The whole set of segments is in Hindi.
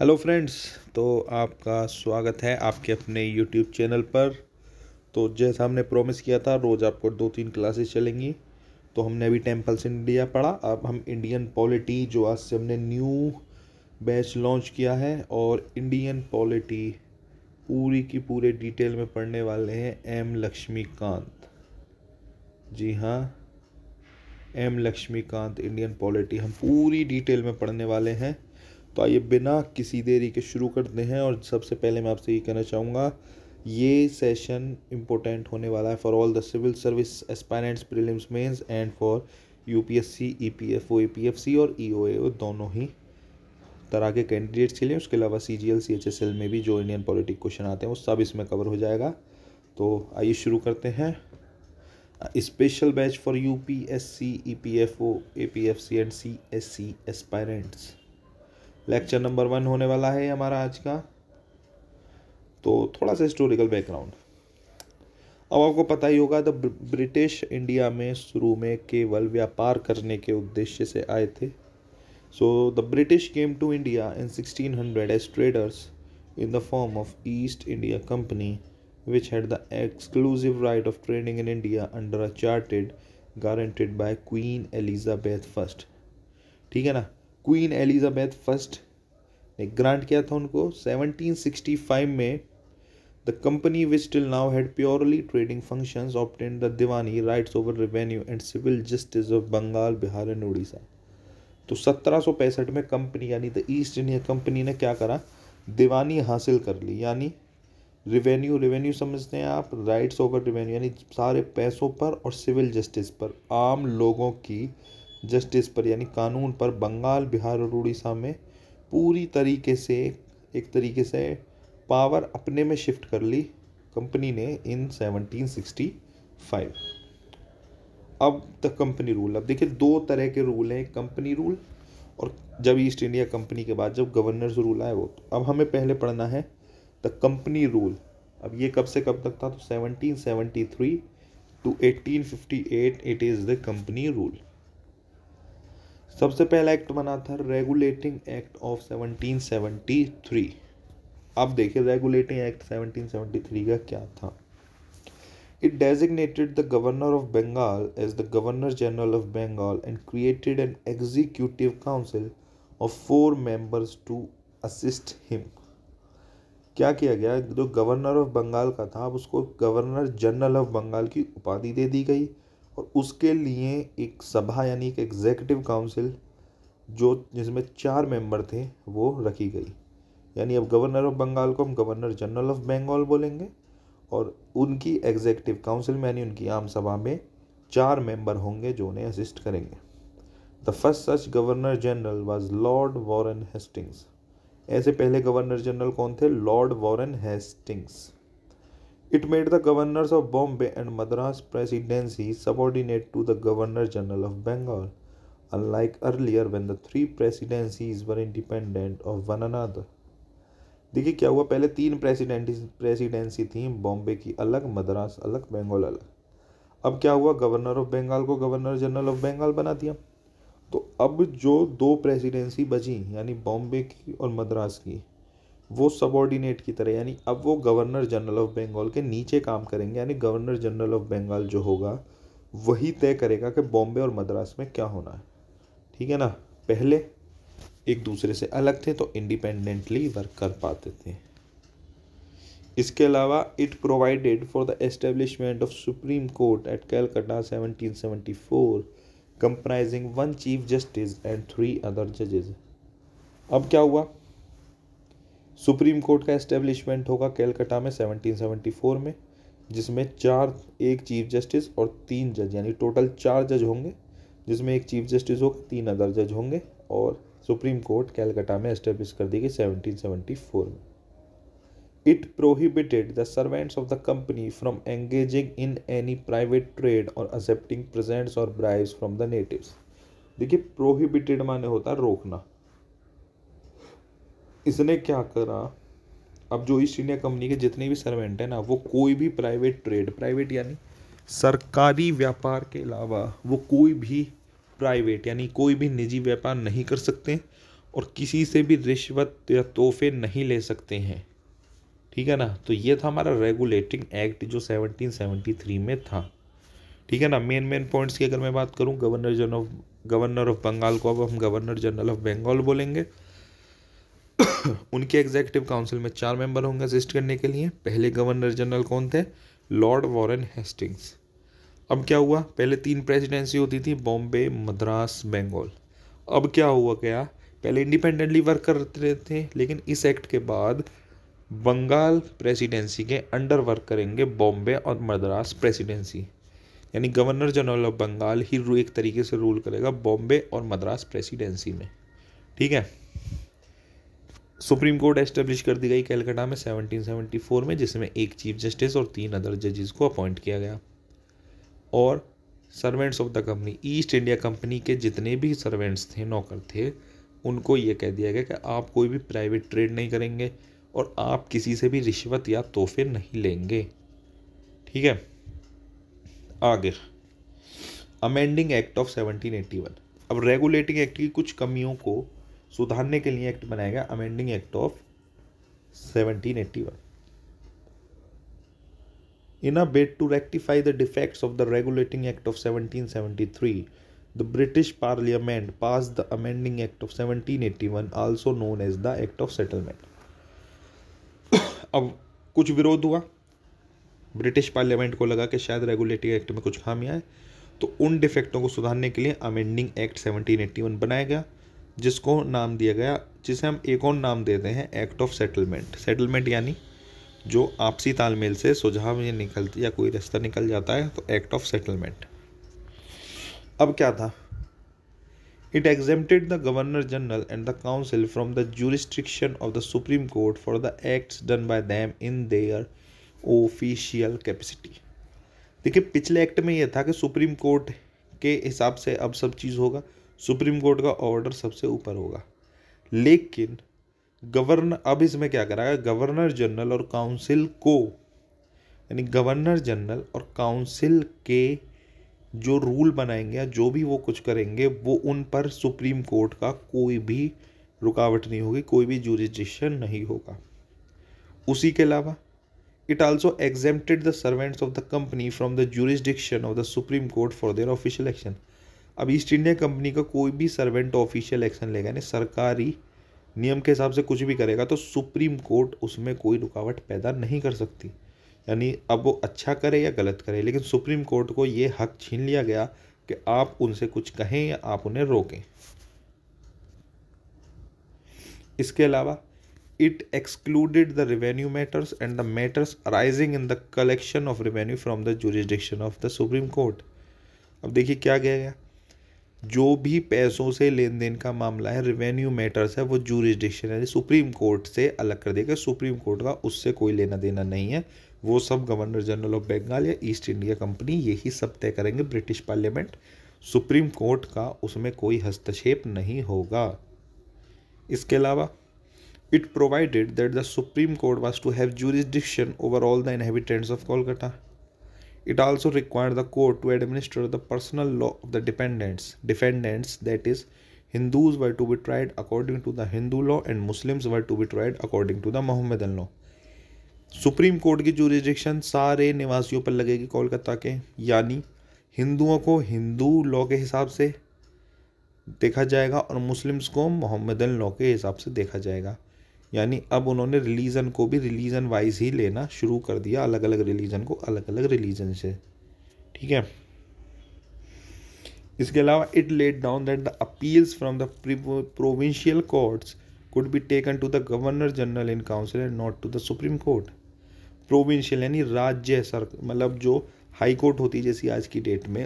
Hello friends. तो आपका स्वागत है आपके अपने यूट्यूब चैनल पर। तो जैसा हमने प्रॉमिस किया था, रोज़ आपको 2-3 क्लासेस चलेंगी। तो हमने अभी टेम्पल्स इंडिया पढ़ा, अब हम इंडियन पॉलिटी जो आज से हमने न्यू बैच लॉन्च किया है, और इंडियन पॉलिटी पूरी की पूरे डिटेल में पढ़ने वाले हैं एम लक्ष्मीकांत। जी हाँ, एम लक्ष्मीकांत इंडियन पॉलिटी हम पूरी डिटेल में पढ़ने वाले हैं। तो आइए बिना किसी देरी के शुरू करते हैं। और सबसे पहले मैं आपसे ये कहना चाहूँगा, ये सेशन इम्पोर्टेंट होने वाला है for all the civil service aspirants prelims mains and for UPSC, EPFO, EPFC और ईओए दोनों ही तरह के कैंडिडेट्स के लिए। उसके अलावा सीजीएल, सीएचएसएल में भी जो इंडियन पॉलिटिक क्वेश्चन आते हैं वो सब इसमें कवर हो जाएगा। तो आइए शुरू करते हैं। Special batch for UPSC, EPFO, APFC and CSC aspirants. Lecture number 1 होने वाला है हमारा आज का। तो थोड़ा सा हिस्टोरिकल बैकग्राउंड। अब आपको पता ही होगा, द ब्रिटिश इंडिया में शुरू में केवल व्यापार करने के उद्देश्य से आए थे। So the British came to India in 1600 as traders in the form of East India company which had the exclusive right of trading in India under a charter guaranteed by Queen Elizabeth I। ठीक है ना, क्वीन एलिजाबेथ फर्स्ट ने ग्रांट किया था उनको 1765 में। The company which till now had purely trading functions obtained the diwani rights over revenue and civil justice of Bengal, Bihar and Orissa. तो 1765 में कंपनी यानी द ईस्ट इंडिया कंपनी ने क्या करा, दीवानी हासिल कर ली। यानी रेवेन्यू समझते हैं आप, राइट्स ओवर रेवेन्यू यानी सारे पैसों पर, और सिविल जस्टिस पर, आम लोगों की जस्टिस पर यानी कानून पर, बंगाल, बिहार और उड़ीसा में पूरी तरीके से एक तरीके से पावर अपने में शिफ्ट कर ली कंपनी ने इन 1765। अब द कंपनी रूल, अब देखिए दो तरह के रूल हैं, कंपनी रूल और जब ईस्ट इंडिया कंपनी के बाद जब गवर्नर्स रूल आया वो। तो अब हमें पहले पढ़ना है द कंपनी रूल। अब ये कब से कब तक था, तो 1773 to 1858 it is the company rule. सबसे पहला एक्ट बना था रेगुलेटिंग एक्ट ऑफ 1773। अब देखिए रेगुलेटिंग एक्ट 1773 का क्या था। It designated the governor of Bengal as the governor general of Bengal and created an executive council of 4 members to assist him. क्या किया गया, जो गवर्नर ऑफ बंगाल का था अब उसको गवर्नर जनरल ऑफ बंगाल की उपाधि दे दी गई, और उसके लिए एक सभा यानी एक एग्जीक्यूटिव काउंसिल जो जिसमें 4 मेंबर थे वो रखी गई। यानी अब गवर्नर ऑफ बंगाल को हम गवर्नर जनरल ऑफ बंगाल बोलेंगे, और उनकी एग्जीक्यूटिव काउंसिल में यानी उनकी आम सभा में 4 मेंबर होंगे जो उन्हें असिस्ट करेंगे। The first such governor general was lord Warren Hastings. ऐसे पहले गवर्नर जनरल कौन थे, lord Warren Hastings. It made the governors of Bombay and Madras presidency subordinate to the governor general of Bengal, unlike earlier when the 3 presidencies were independent of one another. देखिए क्या हुआ, पहले 3 प्रेसिडेंसी थी, बॉम्बे की अलग, मद्रास अलग, बंगाल अलग। अब क्या हुआ, गवर्नर ऑफ बंगाल को गवर्नर जनरल ऑफ बंगाल बना दिया। तो अब जो 2 प्रेसिडेंसी बची यानी बॉम्बे की और मद्रास की, वो सबऑर्डिनेट की तरह, यानी अब वो गवर्नर जनरल ऑफ बंगाल के नीचे काम करेंगे। यानी गवर्नर जनरल ऑफ बंगाल जो होगा वही तय करेगा कि बॉम्बे और मद्रास में क्या होना है। ठीक है ना, पहले एक दूसरे से अलग थे तो इंडिपेंडेंटली वर्क कर पाते थे। इसके अलावा it provided for the establishment of supreme court at Calcutta 1774 comprising 1 chief justice and 3 other जजेस। अब क्या हुआ, सुप्रीम कोर्ट का एस्टेब्लिशमेंट होगा कैलकाटा में 1774 में, जिसमें 1 चीफ जस्टिस और 3 जज, यानी टोटल 4 जज होंगे, जिसमें 1 चीफ जस्टिस होगा, 3 अदर जज होंगे, और सुप्रीम कोर्ट कैलकाटा में एस्टेब्लिश कर दी गई 1774 में। It prohibited the servants of the company from engaging in any private trade or accepting presents or bribes from the natives। देखिए प्रोहिबिटेड माने होता है रोकना। इसने क्या करा, अब जो ईस्ट इंडिया कंपनी के जितने भी सर्वेंट हैं ना, वो कोई भी प्राइवेट ट्रेड, प्राइवेट यानी सरकारी व्यापार के अलावा वो कोई भी प्राइवेट यानी कोई भी निजी व्यापार नहीं कर सकते, और किसी से भी रिश्वत या तोहफे नहीं ले सकते हैं। ठीक है ना। तो ये था हमारा रेगुलेटिंग एक्ट जो 1773 में था। ठीक है ना। मेन पॉइंट्स की अगर मैं बात करूं, गवर्नर ऑफ बंगाल को अब हम गवर्नर जनरल ऑफ बंगाल बोलेंगे। उनके एग्जीक्यूटिव काउंसिल में 4 मेंबर होंगे असिस्ट करने के लिए। पहले गवर्नर जनरल कौन थे? Lord Warren Hastings. अब क्या हुआ, पहले 3 प्रेसिडेंसी होती थी, बॉम्बे, मद्रास, बंगाल। अब क्या हुआ, क्या पहले इंडिपेंडेंटली वर्क करते थे, लेकिन इस एक्ट के बाद बंगाल प्रेसिडेंसी के अंडर वर्क करेंगे बॉम्बे और मद्रास प्रेसिडेंसी। यानी गवर्नर जनरल ऑफ बंगाल ही एक तरीके से रूल करेगा बॉम्बे और मद्रास प्रेसिडेंसी में। ठीक है। सुप्रीम कोर्ट एस्टेब्लिश कर दी गई कलकत्ता में 1774 में, जिसमें एक चीफ जस्टिस और 3 अदर जजेस को अपॉइंट किया गया। और servants of the company, east India company के जितने भी सर्वेंट्स थे, नौकर थे, उनको ये कह दिया गया कि आप कोई भी प्राइवेट ट्रेड नहीं करेंगे और आप किसी से भी रिश्वत या तोहफे नहीं लेंगे। ठीक है। आगे अमेंडिंग एक्ट ऑफ 1781। अब रेगुलेटिंग एक्ट की कुछ कमियों को सुधारने के लिए एक्ट बनाया गया, amending act of 1781। In a bid to rectify the defects of the Regulating Act of 1773, the British Parliament passed the Amending Act of 1781, also known as the Act of Settlement. अब कुछ विरोध हुआ, ब्रिटिश पार्लियामेंट को लगा कि शायद रेगुलेटिंग एक्ट में कुछ खामियां हैं, तो उन डिफेक्टों को सुधारने के लिए अमेंडिंग एक्ट 1781 बनाया गया, जिसको नाम दिया गया, जिसे हम एक और नाम देते हैं एक्ट ऑफ सेटलमेंट। सेटलमेंट यानी जो आपसी तालमेल से सुझाव ये निकलती या कोई रास्ता निकल जाता है, तो एक्ट ऑफ सेटलमेंट। अब क्या था, it exempted the governor general and the council from the jurisdiction of the supreme court for the acts done by them in their official capacity. देखिए, पिछले एक्ट में यह था कि सुप्रीम कोर्ट के हिसाब से अब सब चीज़ होगा, सुप्रीम कोर्ट का ऑर्डर सबसे ऊपर होगा, लेकिन अब इसमें क्या कराया, गवर्नर जनरल और काउंसिल को, यानी गवर्नर जनरल और काउंसिल के जो रूल बनाएंगे या जो भी वो कुछ करेंगे, वो उन पर सुप्रीम कोर्ट का कोई भी रुकावट नहीं होगी, कोई भी जुरिस्डिक्शन नहीं होगा। उसी के अलावा it also exempted the servants of the company from the jurisdiction of the supreme court for their official action. अब ईस्ट इंडिया कंपनी का कोई भी सर्वेंट ऑफिशियल एक्शन लेगा, यानी सरकारी नियम के हिसाब से कुछ भी करेगा, तो सुप्रीम कोर्ट उसमें कोई रुकावट पैदा नहीं कर सकती। यानी अब वो अच्छा करे या गलत करे, लेकिन सुप्रीम कोर्ट को ये हक छीन लिया गया कि आप उनसे कुछ कहें या आप उन्हें रोकें। इसके अलावा it excluded the revenue matters and the matters arising in the collection of revenue from the jurisdiction of the supreme court. अब देखिए क्या किया गया, जो भी पैसों से लेन देन का मामला है, रेवेन्यू मैटर्स है, वो जुरिस्डिक्शन यानी सुप्रीम कोर्ट से अलग कर देगा। सुप्रीम कोर्ट का उससे कोई लेना देना नहीं है, वो सब गवर्नर जनरल ऑफ बंगाल या ईस्ट इंडिया कंपनी यही सब तय करेंगे, ब्रिटिश पार्लियामेंट। सुप्रीम कोर्ट का उसमें कोई हस्तक्षेप नहीं होगा। इसके अलावा it provided that the supreme court was to have jurisdiction over all the inhabitants of Kolkata. It also required the court to administer the personal law of the defendants, that is, Hindus were to be tried according to the Hindu law and Muslims were to be tried according to the Mohammedan law. Supreme court की जुरिस्डिक्शन सारे निवासियों पर लगेगी कोलकाता के, यानी हिंदुओं को हिंदू लॉ के हिसाब से देखा जाएगा और मुस्लिम्स को मोहम्मदन लॉ के हिसाब से देखा जाएगा। यानी अब उन्होंने रिलीजन को भी रिलीजन वाइज ही लेना शुरू कर दिया, अलग अलग रिलीजन को अलग अलग रिलीजन से। ठीक है। इसके अलावा it laid down that the appeals from the provincial courts could be taken to the governor general in council and not to the supreme court. Provincial यानी राज्य मतलब जो हाई कोर्ट होती है जैसी आज की डेट में,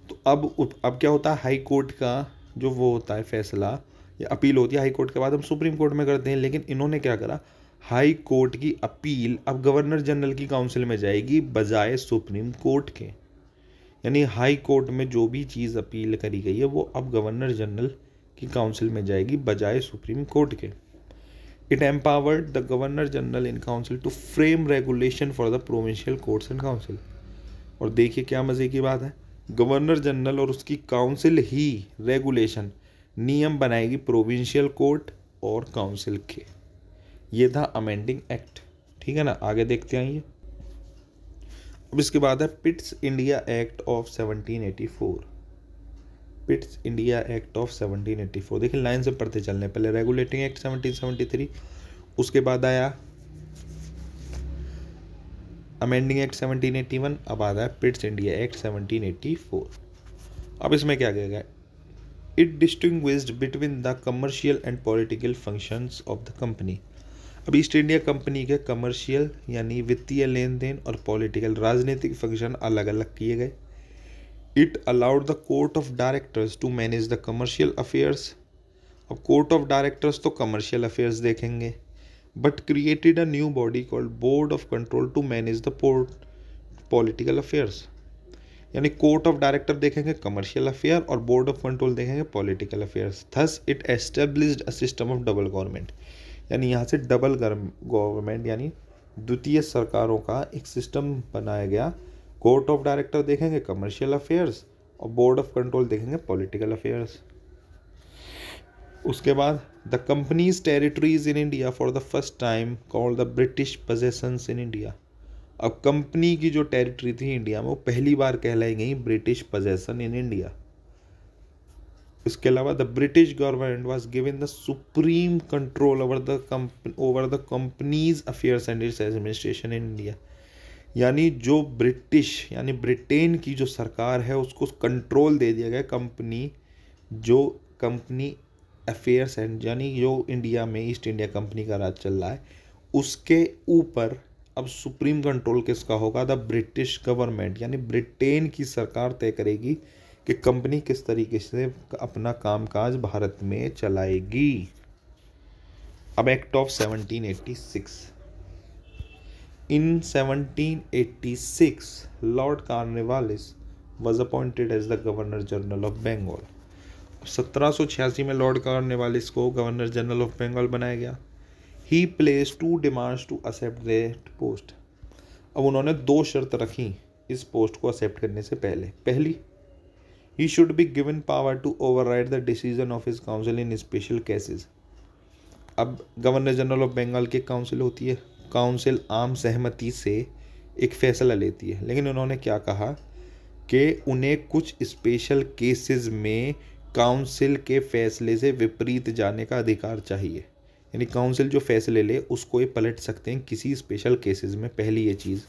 तो अब क्या होता है, हाई कोर्ट का जो वो होता है फैसला या अपील होती है हाई कोर्ट के बाद हम सुप्रीम कोर्ट में करते हैं, लेकिन इन्होंने क्या करा, हाई कोर्ट की अपील अब गवर्नर जनरल की काउंसिल में जाएगी बजाय सुप्रीम कोर्ट के। यानी हाई कोर्ट में जो भी चीज़ अपील करी गई है वो अब गवर्नर जनरल की काउंसिल में जाएगी बजाय सुप्रीम कोर्ट के। It empowered the governor general in council to frame regulation for the provincial courts and council. और देखिए क्या मज़े की बात है, गवर्नर जनरल और उसकी काउंसिल ही रेगुलेशन नियम बनाएगी प्रोविंशियल कोर्ट और काउंसिल के। ये था अमेंडिंग एक्ट, ठीक है ना। आगे देखते आइए। अब इसके बाद है Pitt's India act of 1784। Pitt's India act of 1784, देखिए लाइन से पढ़ते चलने, पहले रेगुलेटिंग एक्ट 1773, उसके बाद आया अमेंडिंग एक्ट 1781, अब आता है पिट्स इंडिया एक्ट 1784। अब इसमें क्या किया गया, it distinguished between the commercial and political functions of the company. अब ईस्ट इंडिया कंपनी के कमर्शियल यानी वित्तीय लेन देन और पॉलिटिकल राजनीतिक फंक्शन अलग अलग किए गए। It allowed the court of directors to manage the commercial affairs. अब कोर्ट ऑफ डायरेक्टर्स तो कमर्शियल अफेयर्स देखेंगे, but created a new body called board of control to manage the political affairs. यानी कोर्ट ऑफ डायरेक्टर देखेंगे कमर्शियल अफेयर और बोर्ड ऑफ कंट्रोल देखेंगे political affairs. Thus it established a system of double government, यानी यहाँ से डबल गवर्नमेंट यानी द्वितीय सरकारों का एक सिस्टम बनाया गया। कोर्ट ऑफ डायरेक्टर देखेंगे कमर्शियल अफेयर्स और बोर्ड ऑफ कंट्रोल देखेंगे पॉलिटिकल अफेयर्स। उसके बाद the companies territories in India for the first time called the British possessions in India. अब कंपनी की जो टेरिटरी थी इंडिया में वो पहली बार कहलाई गई ब्रिटिश पोजेशन इन इंडिया। इसके अलावा the British government was given the supreme control over the companies affairs and it's administration in India. यानी जो ब्रिटिश यानी ब्रिटेन की जो सरकार है उसको कंट्रोल दे दिया गया कंपनी अफेयर्स एंड यानी जो इंडिया में ईस्ट इंडिया कंपनी का राज चल रहा है उसके ऊपर अब सुप्रीम कंट्रोल किसका होगा, द ब्रिटिश गवर्नमेंट यानी ब्रिटेन की सरकार तय करेगी कि कंपनी किस तरीके से अपना कामकाज भारत में चलाएगी। अब act of 1786। In 1786 lord Cornwallis was appointed as the governor general of Bengal. 1786 में लॉर्ड कॉर्नवालिस को गवर्नर जनरल ऑफ बंगाल बनाया गया। He place 2 demands to accept that post. अब उन्होंने 2 शर्त रखी इस पोस्ट को एक्सेप्ट करने से पहले। पहली, he should be given power to override the decision of his council in special cases. अब गवर्नर जनरल ऑफ बंगाल की काउंसिल होती है, काउंसिल आम सहमति से एक फैसला लेती है, लेकिन उन्होंने क्या कहा कि उन्हें कुछ स्पेशल केसेस में काउंसिल के फैसले से विपरीत जाने का अधिकार चाहिए। यानी काउंसिल जो फैसले ले उसको ये पलट सकते हैं किसी स्पेशल केसेस में। पहली ये चीज़।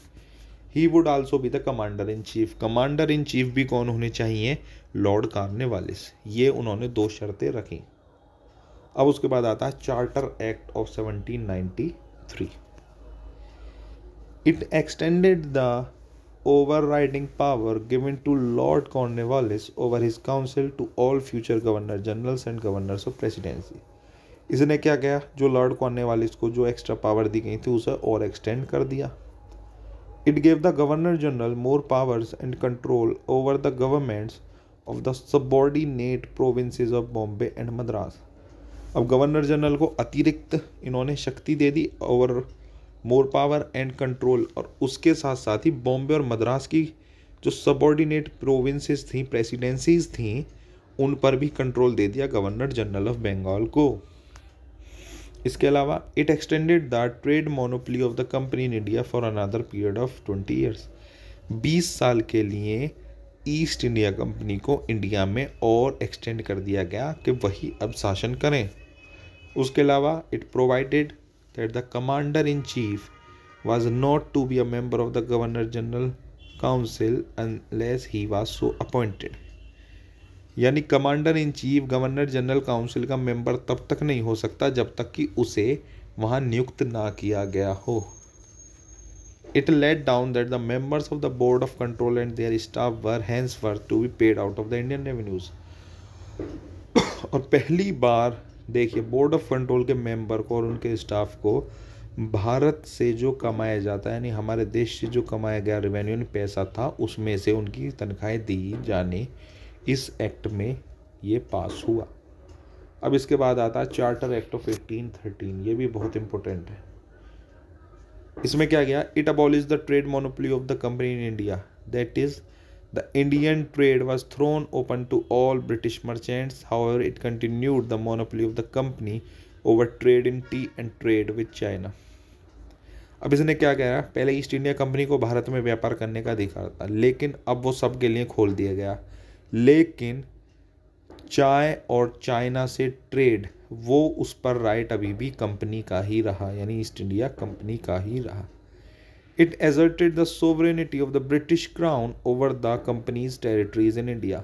He would also be the commander in chief. Commander in chief भी कौन होने चाहिए, लॉर्ड कॉर्नवालिस। ये उन्होंने 2 शर्तें रखी। अब उसके बाद आता है charter act of 1793। It extended the overriding power given to Lord Cornwallis over his council to all future governor generals and governors of presidency। इसने क्या किया, जो लॉर्ड कॉर्नवालिस को जो एक्स्ट्रा पावर दी गई थी उसे और एक्सटेंड कर दिया। It gave the governor general more powers and control over the governments of the subordinate provinces of Bombay and Madras. अब गवर्नर जनरल को अतिरिक्त इन्होंने शक्ति दे दी over more power and control, और उसके साथ साथ ही बॉम्बे और मद्रास की जो सबऑर्डिनेट प्रोविंसेस थी, प्रेसिडेंसीज थी, उन पर भी कंट्रोल दे दिया गवर्नर जनरल ऑफ बंगाल को। इसके अलावा it extended the trade monopoly of the company in India for another period of 20 years. 20 साल के लिए ईस्ट इंडिया कंपनी को इंडिया में और एक्सटेंड कर दिया गया कि वही अब शासन करें। उसके अलावा it provided that the commander in chief was not to be a member of the governor general council unless he was so appointed। यानी commander in chief governor general council का मेंबर तब तक नहीं हो सकता जब तक कि उसे वहां नियुक्त ना किया गया हो। It laid down that the members of the board of control and their staff were henceforth to be paid out of the Indian revenues। और पहली बार देखिए बोर्ड ऑफ कंट्रोल के मेंबर को और उनके स्टाफ को भारत से जो कमाया जाता है यानी हमारे देश से जो कमाया गया रेवेन्यू पैसा था उसमें से उनकी तनख्वाहें दी जाने इस एक्ट में ये पास हुआ। अब इसके बाद आता है चार्टर एक्ट ऑफ 1813। ये भी बहुत इंपॉर्टेंट है। इसमें क्या गया, it abolish the trade monopoly of the company in India, that is The Indian trade was thrown open to all British merchants. However, it continued the monopoly of the company over trade in tea and trade with China. अब इसने क्या कहा, पहले ईस्ट इंडिया कंपनी को भारत में व्यापार करने का अधिकार था, लेकिन अब वो सबके लिए खोल दिया गया। लेकिन चाय और चाइना से ट्रेड, वो उस पर राइट अभी भी कंपनी का ही रहा, यानी ईस्ट इंडिया कंपनी का ही रहा। It asserted the sovereignty of the British Crown over the company's territories in India.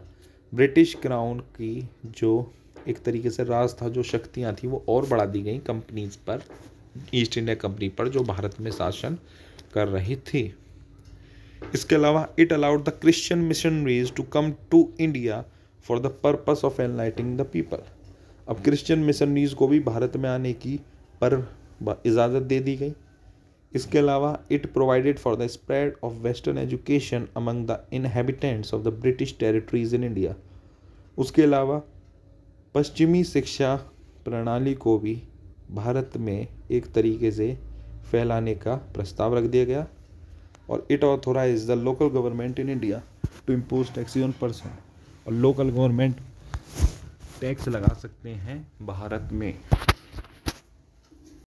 British crown की जो एक तरीके से राज था, जो शक्तियाँ थी, वो और बढ़ा दी गई कंपनीज पर, ईस्ट इंडिया कंपनी पर, जो भारत में शासन कर रही थी। इसके अलावा it allowed the Christian missionaries to come to India for the purpose of enlightening the people. अब क्रिश्चियन मिशनरीज को भी भारत में आने की पर इजाज़त दे दी गई। इसके अलावा it provided for the spread of western education among the inhabitants of the British territories in India. उसके अलावा पश्चिमी शिक्षा प्रणाली को भी भारत में एक तरीके से फैलाने का प्रस्ताव रख दिया गया। और it authorise the local government in India to impose tax on person. और लोकल गवर्नमेंट टैक्स लगा सकते हैं भारत में।